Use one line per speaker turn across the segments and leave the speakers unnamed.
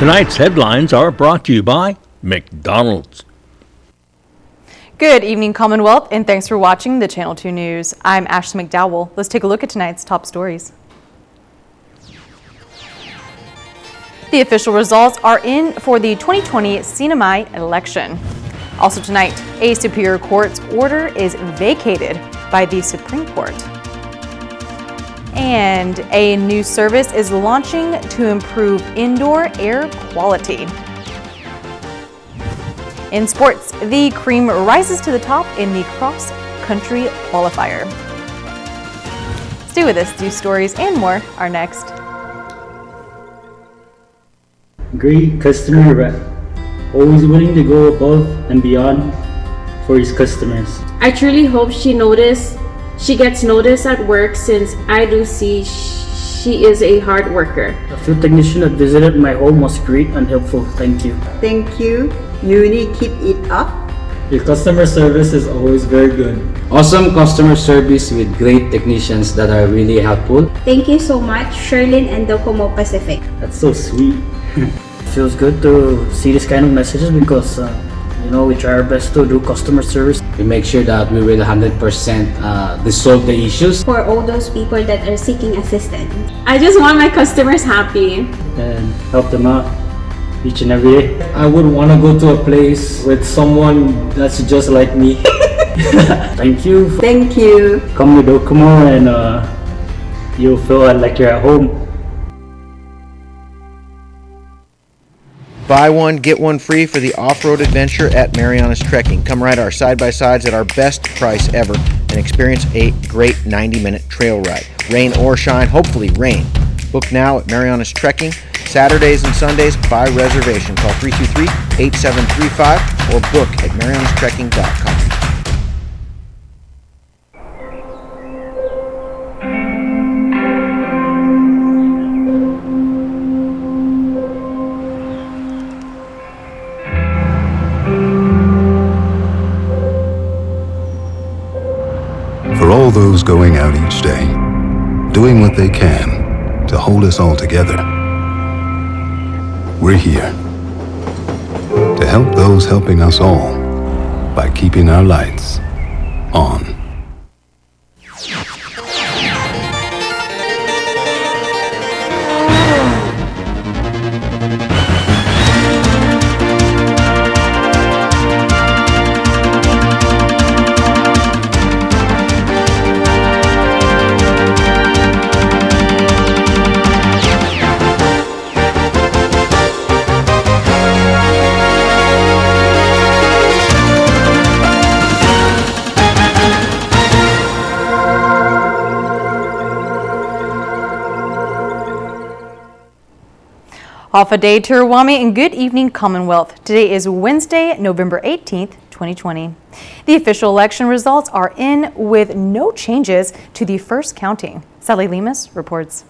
Tonight's headlines are brought to you by McDonald's.
Good evening, Commonwealth, and thanks for watching the Channel 2 News. I'm Ashley McDowell. Let's take a look at tonight's top stories. The official results are in for the 2020 CNMI election. Also tonight, a Superior Court's order is vacated by the Supreme Court. And a new service is launching to improve indoor air quality. In sports, the Cream rises to the top in the cross-country qualifier. Stay with us, these stories and more are next.
Great customer rep, always willing to go above and beyond for his customers.
I truly hope she gets noticed at work, since I do see she is a hard worker.
The field technician that visited my home was great and helpful. Thank you.
Thank you. Uni, keep it up.
Your customer service is always very good.
Awesome customer service with great technicians that are really helpful.
Thank you so much, Sherlyn and Docomo Pacific.
That's so sweet. Feels good to see this kind of messages because we try our best to do customer service.
We make sure that we will 100% resolve the issues.
For all those people that are seeking assistance,
I just want my customers happy
and help them out each and every day.
I would want to go to a place with someone that's just like me.
Thank you.
Thank you.
Come to Docomo and you'll feel like you're at home.
Buy one, get one free for the off-road adventure at Mariana's Trekking. Come ride our side-by-sides at our best price ever and experience a great 90-minute trail ride. Rain or shine, hopefully rain. Book now at Mariana's Trekking. Saturdays and Sundays by reservation. Call 323-8735 or book at marianastrekking.com.
For all those going out each day, doing what they can to hold us all together, we're here to help those helping us all by keeping our lights on.
Off a day to Ruwami and good evening, Commonwealth. Today is Wednesday, November 18th, 2020. The official election results are in with no changes to the first counting. Sally Lemus reports.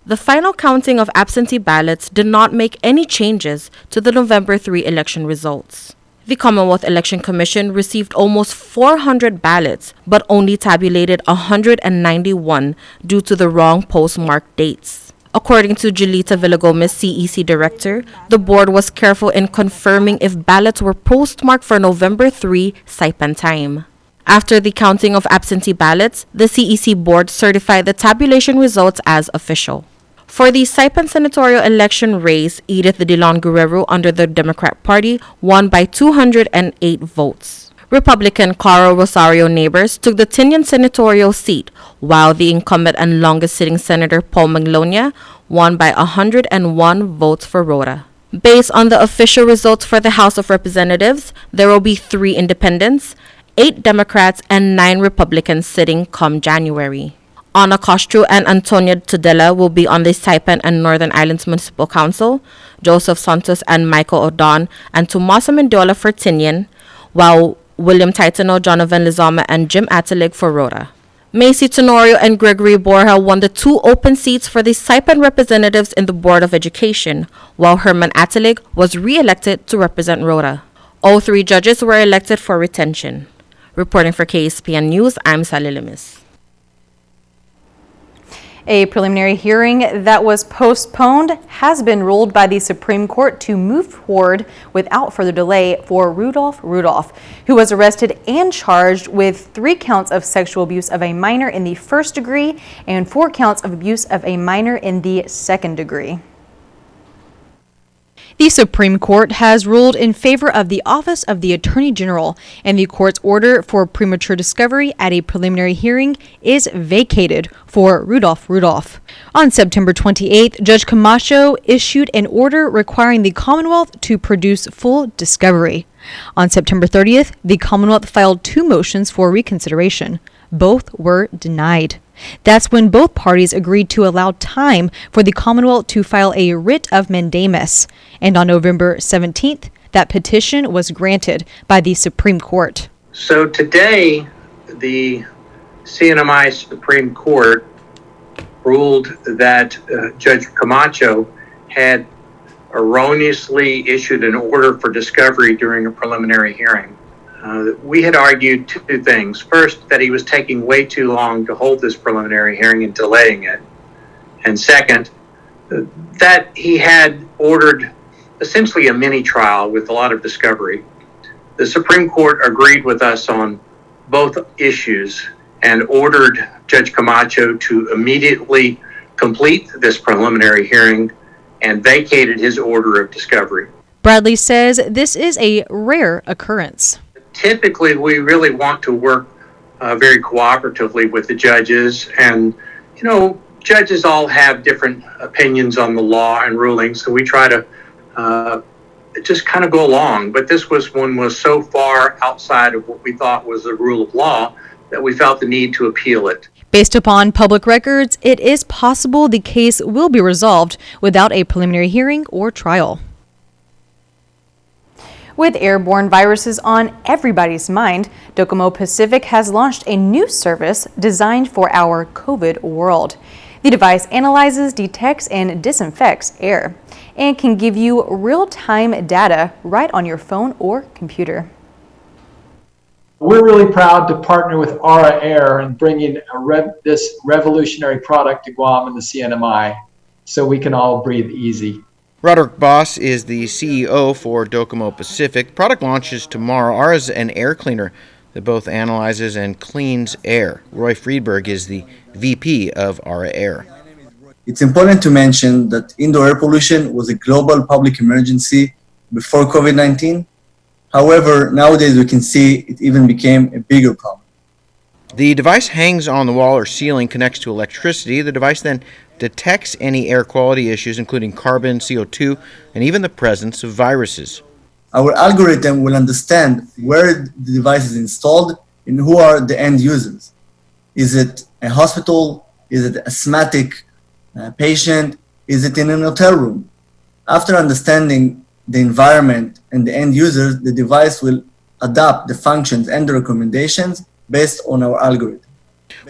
The final counting of absentee ballots did not make any changes to the November 3 election results. The Commonwealth Election Commission received almost 400 ballots but only tabulated 191 due to the wrong postmark dates. According to Julita Villagomez, CEC Director, the board was careful in confirming if ballots were postmarked for November 3 Saipan time. After the counting of absentee ballots, the CEC board certified the tabulation results as official. For the Saipan senatorial election race, Edith Dillon Guerrero under the Democrat Party won by 208 votes. Republican Caro Rosario Neighbors took the Tinian senatorial seat, while the incumbent and longest-sitting Senator Paul Maglonia won by 101 votes for Rhoda. Based on the official results for the House of Representatives, there will be 3 independents, 8 Democrats, and 9 Republicans sitting come January. Ana Castro and Antonia Tudela will be on the Saipan and Northern Islands Municipal Council, Joseph Santos and Michael Odon and Tomasa Mendiola for Tinian, while William Titano, Jonathan Lizama, and Jim Atalig for Rhoda. Macy Tenorio and Gregory Borja won the 2 open seats for the Saipan representatives in the Board of Education, while Herman Atalig was re-elected to represent Rhoda. All 3 judges were elected for retention. Reporting for KSPN News, I'm Sally Lemus.
A preliminary hearing that was postponed has been ruled by the Supreme Court to move forward without further delay for Rudolph, who was arrested and charged with 3 counts of sexual abuse of a minor in the first degree and 4 counts of abuse of a minor in the second degree. The Supreme Court has ruled in favor of the Office of the Attorney General, and the court's order for premature discovery at a preliminary hearing is vacated for Rudolph. On September 28th, Judge Camacho issued an order requiring the Commonwealth to produce full discovery. On September 30th, the Commonwealth filed 2 motions for reconsideration. Both were denied. That's when both parties agreed to allow time for the Commonwealth to file a writ of mandamus. And on November 17th, that petition was granted by the Supreme Court.
So today, the CNMI Supreme Court ruled that Judge Camacho had erroneously issued an order for discovery during a preliminary hearing. We had argued 2 things. First, that he was taking way too long to hold this preliminary hearing and delaying it. And second, that he had ordered essentially a mini trial with a lot of discovery. The Supreme Court agreed with us on both issues and ordered Judge Camacho to immediately complete this preliminary hearing and vacated his order of discovery.
Bradley says this is a rare occurrence.
Typically, we really want to work very cooperatively with the judges, and judges all have different opinions on the law and rulings, so we try to just kind of go along. But this one was so far outside of what we thought was the rule of law that we felt the need to appeal it.
Based upon public records, it is possible the case will be resolved without a preliminary hearing or trial. With airborne viruses on everybody's mind, Docomo Pacific has launched a new service designed for our COVID world. The device analyzes, detects, and disinfects air and can give you real-time data right on your phone or computer.
We're really proud to partner with Aura Air and bring in this revolutionary product to Guam and the CNMI so we can all breathe easy.
Roderick Boss is the CEO for Docomo Pacific. Product launches tomorrow. Aura is an air cleaner that both analyzes and cleans air. Roy Friedberg is the VP of Aura Air.
It's important to mention that indoor air pollution was a global public emergency before COVID-19. However, nowadays we can see it even became a bigger problem.
The device hangs on the wall or ceiling, connects to electricity. The device then detects any air quality issues, including carbon, CO2, and even the presence of viruses.
Our algorithm will understand where the device is installed and who are the end users. Is it a hospital? Is it an asthmatic patient? Is it in an hotel room? After understanding the environment and the end users, the device will adapt the functions and the recommendations based on our algorithm.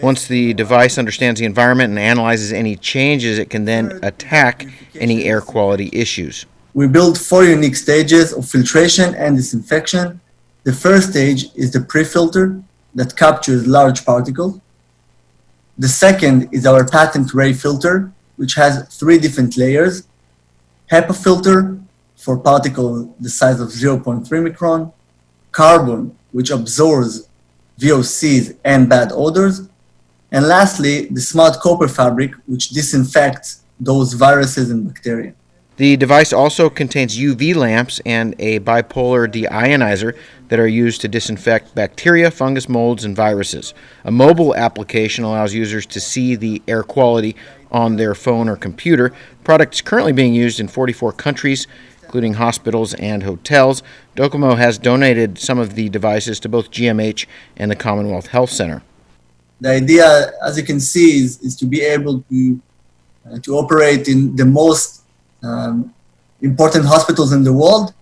Once the device understands the environment and analyzes any changes, it can then attack any air quality issues.
We built 4 unique stages of filtration and disinfection. The first stage is the pre-filter that captures large particles. The second is our patent ray filter, which has 3 different layers. HEPA filter for particles the size of 0.3 micron. Carbon, which absorbs VOCs and bad odors. And lastly, the smart copper fabric, which disinfects those viruses and bacteria.
The device also contains UV lamps and a bipolar deionizer that are used to disinfect bacteria, fungus, molds, and viruses. A mobile application allows users to see the air quality on their phone or computer. Products currently being used in 44 countries, including hospitals and hotels. Docomo has donated some of the devices to both GMH and the Commonwealth Health Center.
The idea, as you can see, is to be able to operate in the most important hospitals in the world,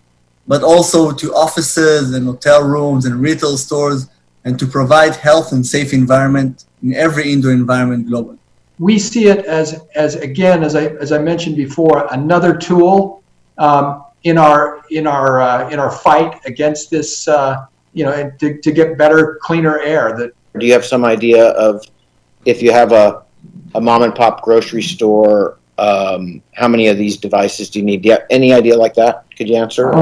but also to offices and hotel rooms and retail stores, and to provide health and safe environment in every indoor environment globally.
We see it as again, as I mentioned before, another tool in our fight against this, to get better, cleaner air.
Do you have some idea of if you have a a mom and pop grocery store, how many of these devices do you need? Do you have any idea like that? Could you answer?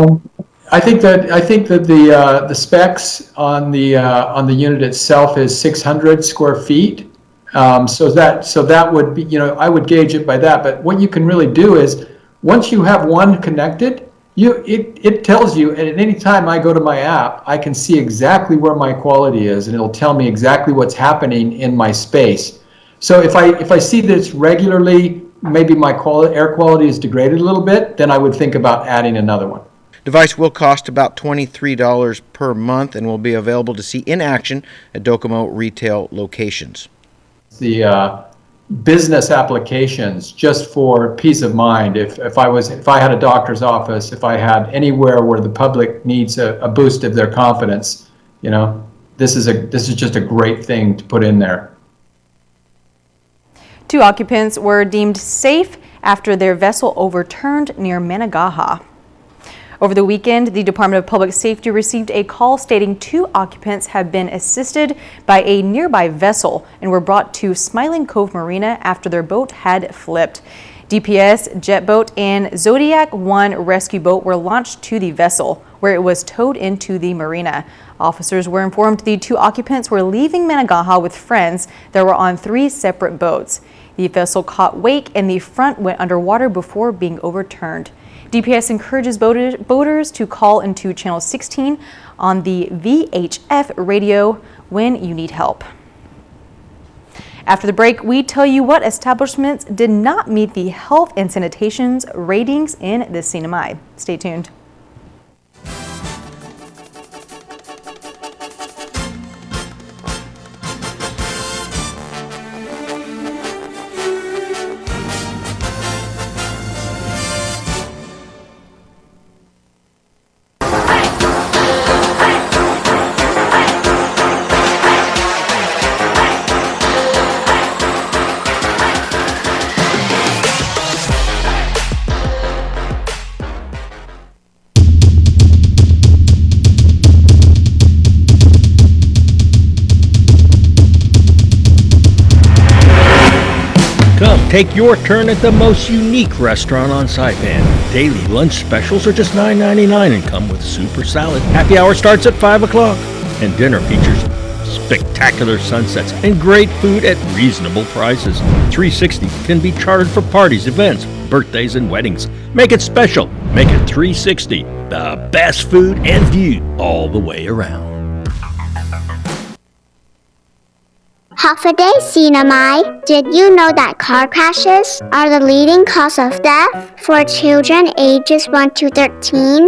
I think that the specs on the unit itself is 600 square feet. So that would be, you know, I would gauge it by that. But what you can really do is, once you have one connected, it tells you, and at any time I go to my app, I can see exactly where my quality is, and it'll tell me exactly what's happening in my space. So if I see this regularly, maybe my air quality is degraded a little bit, then I would think about adding another one.
Device will cost about $23 per month and will be available to see in action at Docomo retail locations.
The business applications, just for peace of mind, if I had a doctor's office, if I had anywhere where the public needs a boost of their confidence, you know, this is just a great thing to put in there.
2 occupants were deemed safe after their vessel overturned near Managaha. Over the weekend, the Department of Public Safety received a call stating 2 occupants had been assisted by a nearby vessel and were brought to Smiling Cove Marina after their boat had flipped. DPS, jet boat, and Zodiac 1 rescue boat were launched to the vessel, where it was towed into the marina. Officers were informed the 2 occupants were leaving Managaha with friends that were on 3 separate boats. The vessel caught wake and the front went underwater before being overturned. DPS encourages boaters to call into Channel 16 on the VHF radio when you need help. After the break, we tell you what establishments did not meet the health and sanitation ratings in the CNMI. Stay tuned.
Take your turn at the most unique restaurant on Saipan. Daily lunch specials are just $9.99 and come with super salad. Happy hour starts at 5 o'clock. And dinner features spectacular sunsets and great food at reasonable prices. 360 can be chartered for parties, events, birthdays, and weddings. Make it special. Make it 360. The best food and view all the way around.
Half a day, CNMI. Did you know that car crashes are the leading cause of death for children ages 1 to 13?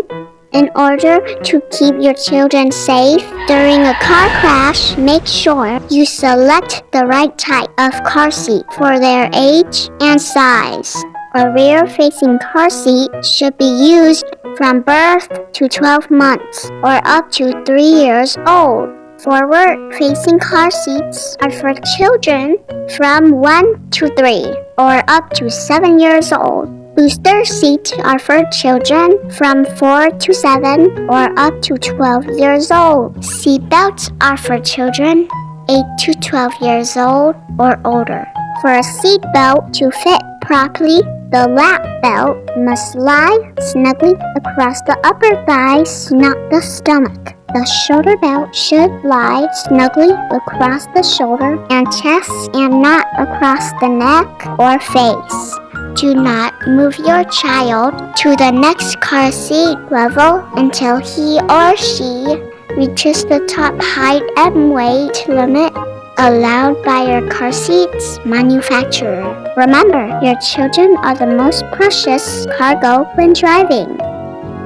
In order to keep your children safe during a car crash, make sure you select the right type of car seat for their age and size. A rear-facing car seat should be used from birth to 12 months or up to 3 years old. Forward-facing car seats are for children from 1 to 3 or up to 7 years old. Booster seats are for children from 4 to 7 or up to 12 years old. Seat belts are for children 8 to 12 years old or older. For a seat belt to fit properly, the lap belt must lie snugly across the upper thighs, not the stomach. The shoulder belt should lie snugly across the shoulder and chest and not across the neck or face. Do not move your child to the next car seat level until he or she reaches the top height and weight limit allowed by your car seat's manufacturer. Remember, your children are the most precious cargo when driving.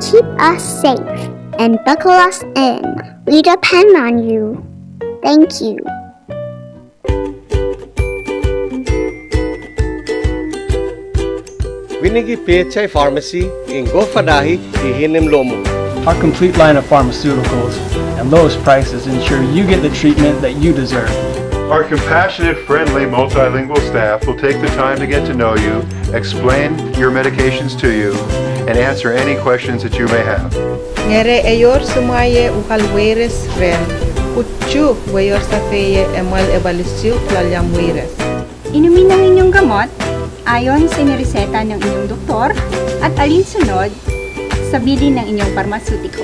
Keep us safe and buckle us in. We depend on you. Thank you.
Winigi Pechay Pharmacy in Gofadahi, Ihinim Lomo.
Our complete line of pharmaceuticals and lowest prices ensure you get the treatment that you deserve.
Our compassionate, friendly, multilingual staff will take the time to get to know you, explain your medications to you, and answer any questions that you may have.
Ngere eyor sumaye ukalweres ren, kuchu weyor safeye emal ebalisiu klalyam weres.
Inumin ang inyong gamot ayon sa inireseta ng inyong doktor at alinsunod sa bilin ng inyong pharmaceutical.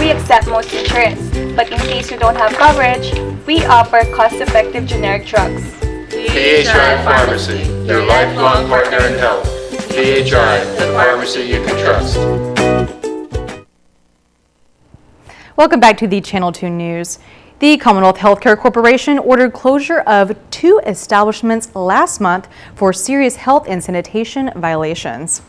We accept most insurance, but in case you don't have coverage, we offer cost-effective generic drugs.
KHI Pharmacy, your lifelong partner in health. KHI, the pharmacy you can trust.
Welcome back to the Channel 2 News. The Commonwealth Healthcare Corporation ordered closure of 2 establishments last month for serious health and sanitation violations.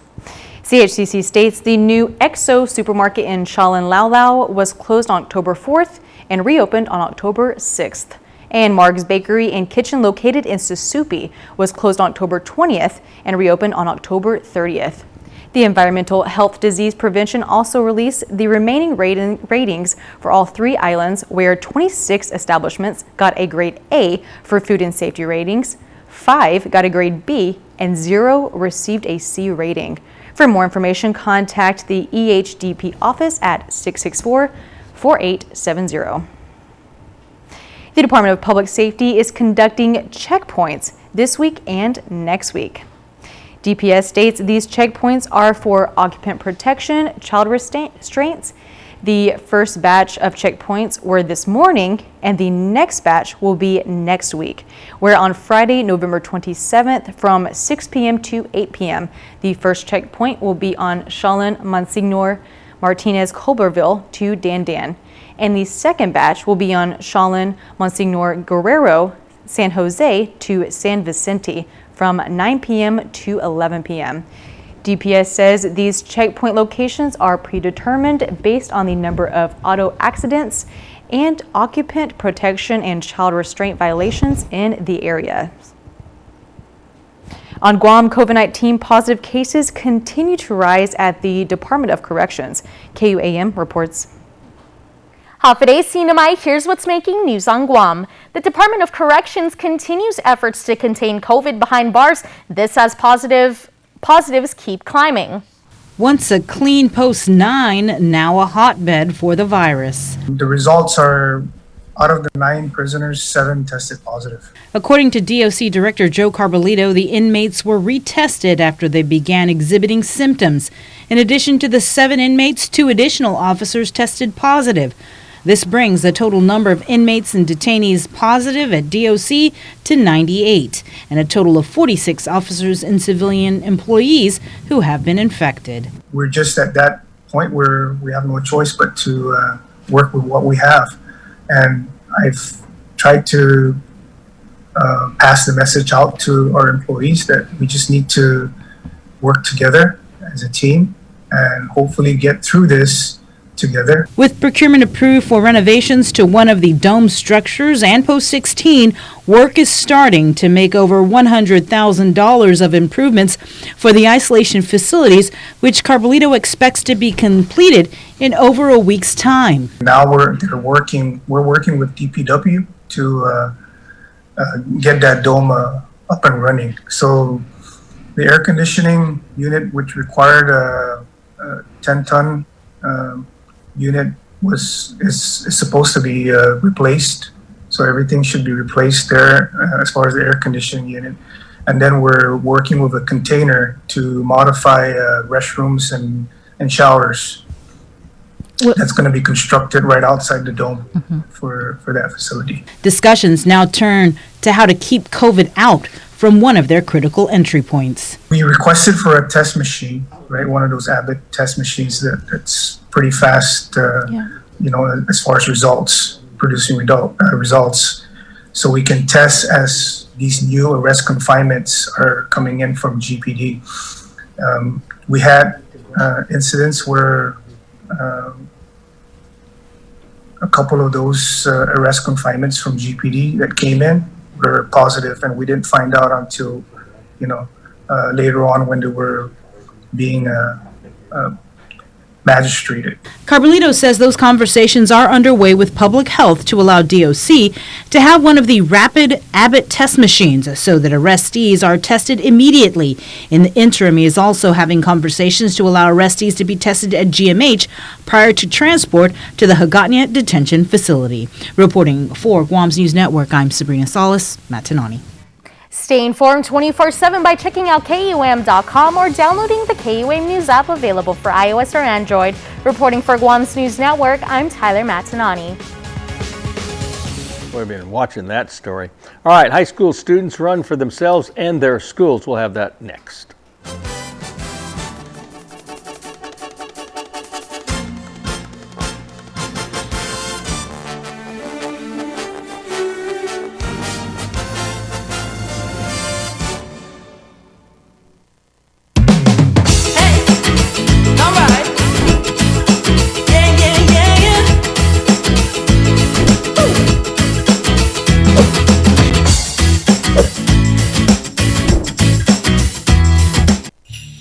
CHCC states the new EXO supermarket in Shaolin Lao Lao was closed on October 4th and reopened on October 6th. And Marg's Bakery and Kitchen located in Susupi was closed on October 20th and reopened on October 30th. The Environmental Health Disease Prevention also released the remaining ratings for all 3 islands, where 26 establishments got a grade A for food and safety ratings, 5 got a grade B, and 0 received a C rating. For more information, contact the EHDP office at 664-4870. The Department of Public Safety is conducting checkpoints this week and next week. DPS states these checkpoints are for occupant protection, child restraints. The first batch of checkpoints were this morning, and the next batch will be next week, where on Friday, November 27th from 6 p.m. to 8 p.m., the first checkpoint will be on Shaolin, Monsignor Martinez, Colberville to Dan, and the second batch will be on Shaolin, Monsignor Guerrero, San Jose to San Vicente from 9 p.m. to 11 p.m. DPS says these checkpoint locations are predetermined based on the number of auto accidents and occupant protection and child restraint violations in the area. On Guam, COVID-19 positive cases continue to rise at the Department of Corrections. KUAM reports.
Half a day CNMI, here's what's making news on Guam. The Department of Corrections continues efforts to contain COVID behind bars. This as positives keep climbing.
Once a clean post 9, now a hotbed for the virus.
The results are, out of the 9 prisoners, 7 tested positive.
According to DOC Director Joe Carbolito, the inmates were retested after they began exhibiting symptoms. In addition to the 7 inmates, 2 additional officers tested positive. This brings the total number of inmates and detainees positive at DOC to 98, and a total of 46 officers and civilian employees who have been infected.
We're just at that point where we have no choice but to work with what we have. And I've tried to pass the message out to our employees that we just need to work together as a team and hopefully get through this together.
With procurement approved for renovations to one of the dome structures and Post 16, work is starting to make over $100,000 of improvements for the isolation facilities, which Carbolito expects to be completed in over a week's time.
Now we're working with DPW to get that dome up and running. So the air conditioning unit, which required a 10-ton unit, is supposed to be replaced. So everything should be replaced there as far as the air conditioning unit. And then we're working with a container to modify restrooms and showers. That's going to be constructed right outside the dome for that facility.
Discussions now turn to how to keep COVID out from one of their critical entry points.
We requested for a test machine, right? One of those Abbott test machines that's pretty fast, you know, as far as results, producing results. So we can test as these new arrest confinements are coming in from GPD. We had incidents where a couple of those arrest confinements from GPD that came in were positive, and we didn't find out until, you know, later on when they were being magistrated.
Carbolito says those conversations are underway with public health to allow DOC to have one of the rapid Abbott test machines so that arrestees are tested immediately. In the interim, he is also having conversations to allow arrestees to be tested at GMH prior to transport to the Hagåtña detention facility. Reporting for Guam's News Network, I'm Sabrina Salas, Matanani.
Stay informed 24/7 by checking out KUAM.com or downloading the KUAM News app available for iOS or Android. Reporting for Guam's News Network, I'm Tyler Matanani.
We've been watching that story. All right, high school students run for themselves and their schools. We'll have that next.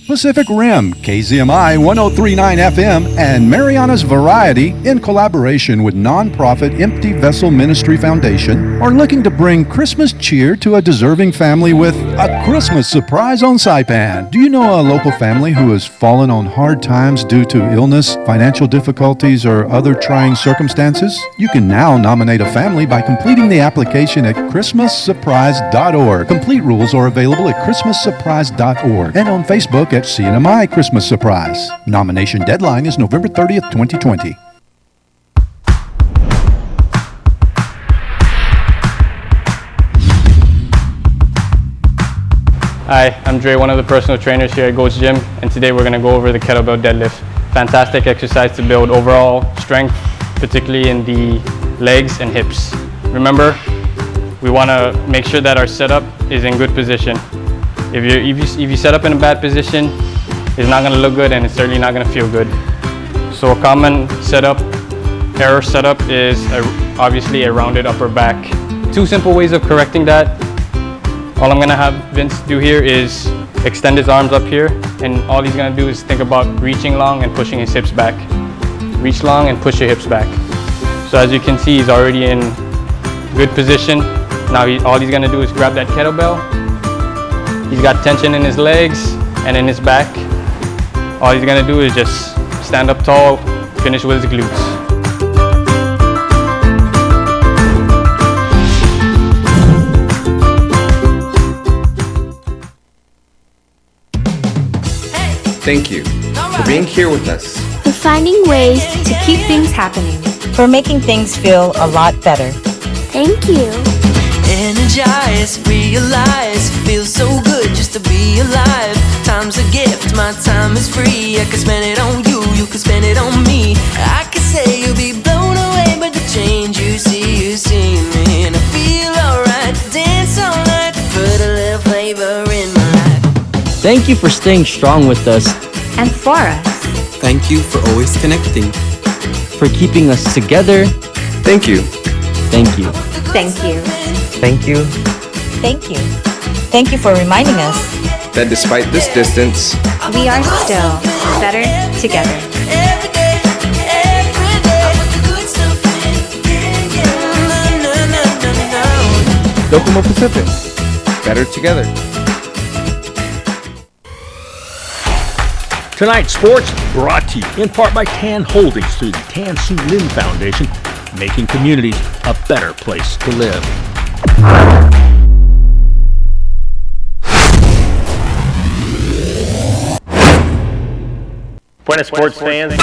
Pacific Rim, KZMI 1039 FM, and Mariana's Variety, in collaboration with nonprofit Empty Vessel Ministry Foundation, are looking to bring Christmas cheer to a deserving family with a Christmas surprise on Saipan. Do you know a local family who has fallen on hard times due to illness, financial difficulties, or other trying circumstances? You can now nominate a family by completing the application at ChristmasSurprise.org. Complete rules are available at ChristmasSurprise.org and on Facebook at CNMI Christmas Surprise. Nomination deadline is November 30th, 2020.
Hi, I'm Dre, one of the personal trainers here at Goat's Gym, and today we're going to go over the kettlebell deadlift. Fantastic exercise to build overall strength, particularly in the legs and hips. Remember, we want to make sure that our setup is in good position. If you set up in a bad position, it's not going to look good and it's certainly not going to feel good. So a common error setup is obviously a rounded upper back. Two simple ways of correcting that. All I'm going to have Vince do here is extend his arms up here, and all he's going to do is think about reaching long and pushing his hips back. Reach long and push your hips back. So as you can see, he's already in good position. Now all he's going to do is grab that kettlebell. He's got tension in his legs and in his back. All he's gonna do is just stand up tall, finish with his glutes.
Thank you for being here with us.
For finding ways to keep things happening.
For making things feel a lot better.
Thank you.
Energize, realize, feels so good just to be alive. Time's a gift, my time is free. I can spend it on you, you can spend it on me. I could say you'll be blown away by the change you see me. And I feel alright, dance all night, put a little flavor in my life.
Thank you for staying strong with us.
And for us.
Thank you for always connecting.
For keeping us together.
Thank you.
Thank you.
Thank you.
Thank you.
Thank you. Thank you for reminding us
that despite this distance,
we are still better together.
Docomo Pacific, better together.
Tonight's sports brought to you in part by Tan Holdings through the Tan Su Lin Foundation, making communities a better place to live.
Buenas sports fans.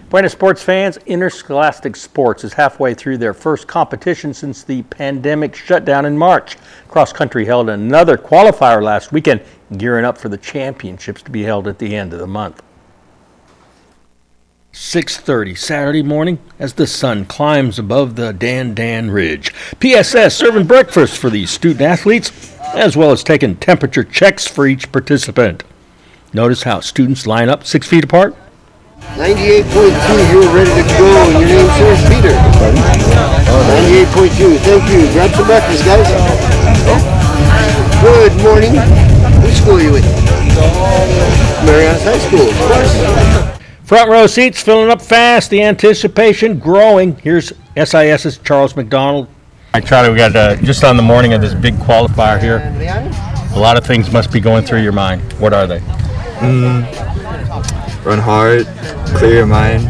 Buenas sports fans, Interscholastic Sports is halfway through their first competition since the pandemic shutdown in March. Cross country held another qualifier last weekend, gearing up for the championships to be held at the end of the month. 6:30 Saturday morning as the sun climbs above the Dan Dan Ridge. PSS serving breakfast for these student athletes, as well as taking temperature checks for each participant. Notice how students line up 6 feet apart.
98.2, you're ready to go. Your name, sir, is Peter. 98.2, thank you. Grab some breakfast, guys. Good morning. Which school are you with? Mariana's High School, of course.
Front row seats filling up fast, the anticipation growing. Here's SIS's Charles McDonald. All right, Charlie, we got just on the morning of this big qualifier here. A lot of things must be going through your mind. What are they?
Run hard, clear your mind,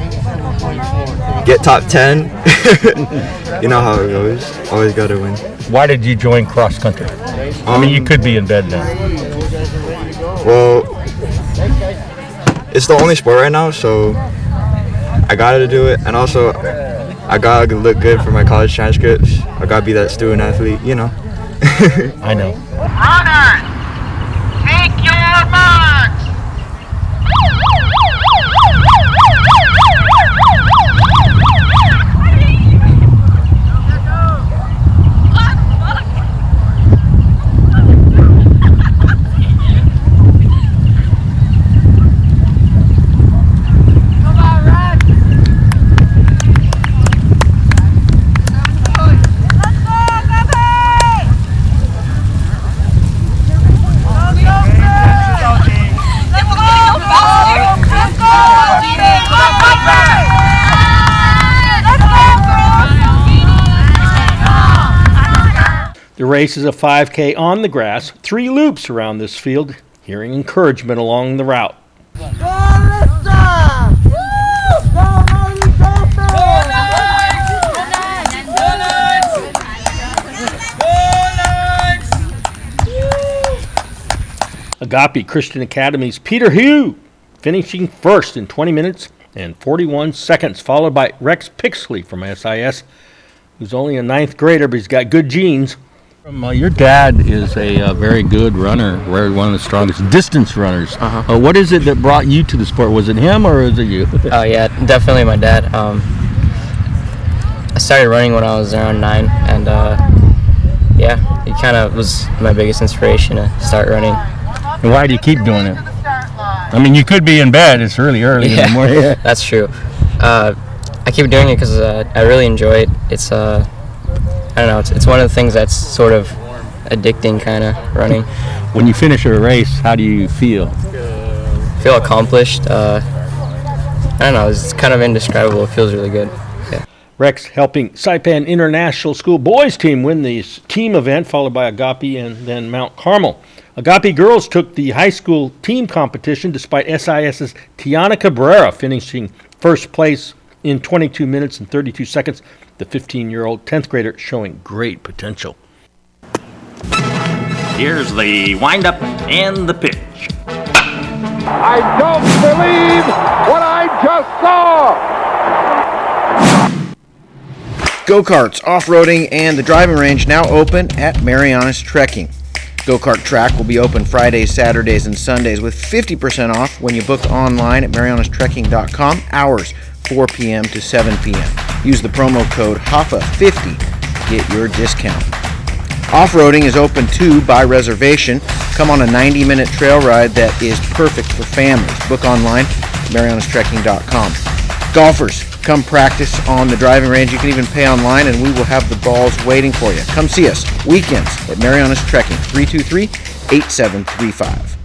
get top 10. You know how it goes. Always got to win.
Why did you join cross country? I mean, you could be in bed now.
Well, it's the only sport right now, so I gotta do it. And also, I gotta look good for my college transcripts. I gotta be that student athlete, you know.
I know.
Runners, take your marks.
The race is a 5K on the grass, 3 loops around this field, hearing encouragement along the route. Agape Christian Academy's Peter Hugh finishing first in 20 minutes and 41 seconds, followed by Rex Pixley from SIS, who's only a 9th grader, but he's got good genes. Your dad is a very good runner, one of the strongest distance runners. What is it that brought you to the sport? Was it him or is it you?
Oh yeah, definitely my dad. I started running when I was around 9, and yeah, he kind of was my biggest inspiration to start running.
And why do you keep doing it? I mean, you could be in bed. It's really early in the morning.
Yeah, that's true. I keep doing it because I really enjoy it. It's I don't know. It's one of the things that's sort of addicting, kind of running.
When you finish a race, how do you feel?
Feel accomplished. I don't know. It's kind of indescribable. It feels really good. Yeah.
Rex helping Saipan International School boys team win the team event, followed by Agape and then Mount Carmel. Agape girls took the high school team competition despite SIS's Tiana Cabrera finishing first place in 22 minutes and 32 seconds. The 15-year-old 10th grader showing great potential.
Here's the windup and the pitch.
I don't believe what I just saw!
Go-karts, off-roading, and the driving range now open at Mariana's Trekking. Go-kart track will be open Fridays, Saturdays, and Sundays with 50% off when you book online at marianastrekking.com. Hours 4 p.m. to 7 p.m. Use the promo code HAFA50 to get your discount. Off-roading is open too by reservation. Come on a 90-minute trail ride that is perfect for families. Book online at marianastrekking.com. Golfers, come practice on the driving range. You can even pay online and we will have the balls waiting for you. Come see us weekends at Mariana's Trekking, 323-8735.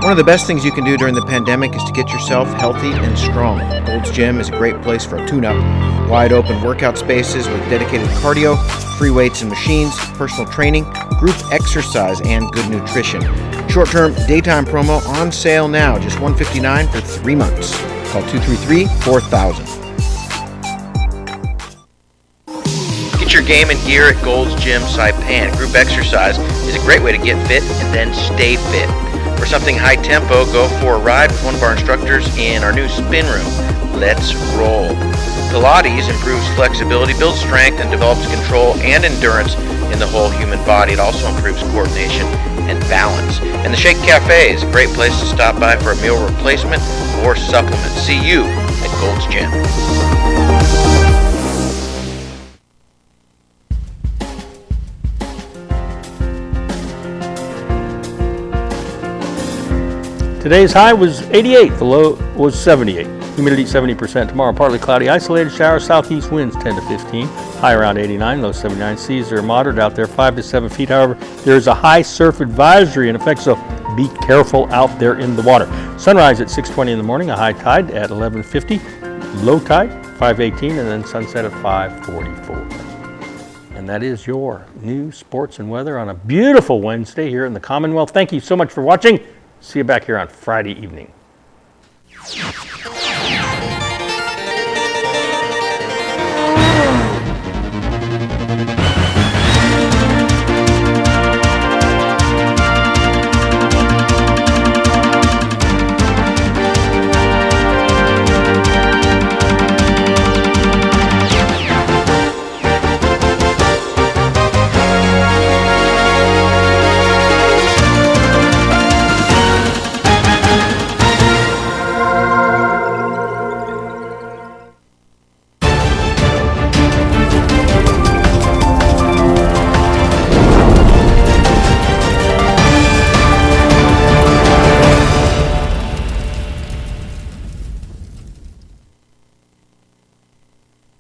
One of the best things you can do during the pandemic is to get yourself healthy and strong. Gold's Gym is a great place for a tune-up. Wide open workout spaces with dedicated cardio, free weights and machines, personal training, group exercise, and good nutrition. Short-term daytime promo on sale now, just $159 for 3 months. Call 233-4000. Get your game and gear at Gold's Gym Saipan. Group exercise is a great way to get fit and then stay fit. For something high tempo, go for a ride with one of our instructors in our new spin room. Let's roll. Pilates improves flexibility, builds strength, and develops control and endurance in the whole human body. It also improves coordination and balance. And the Shake Cafe is a great place to stop by for a meal replacement or supplement. See you at Gold's Gym.
Today's high was 88, the low was 78. Humidity 70% tomorrow. Partly cloudy, isolated showers, southeast winds 10 to 15. High around 89, low 79. Seas are moderate out there, 5 to 7 feet. However, there is a high surf advisory in effect, so be careful out there in the water. Sunrise at 6:20 in the morning, a high tide at 11:50. Low tide 5:18, and then sunset at 5:44. And that is your news, sports, and weather on a beautiful Wednesday here in the Commonwealth. Thank you so much for watching. See you back here on Friday evening.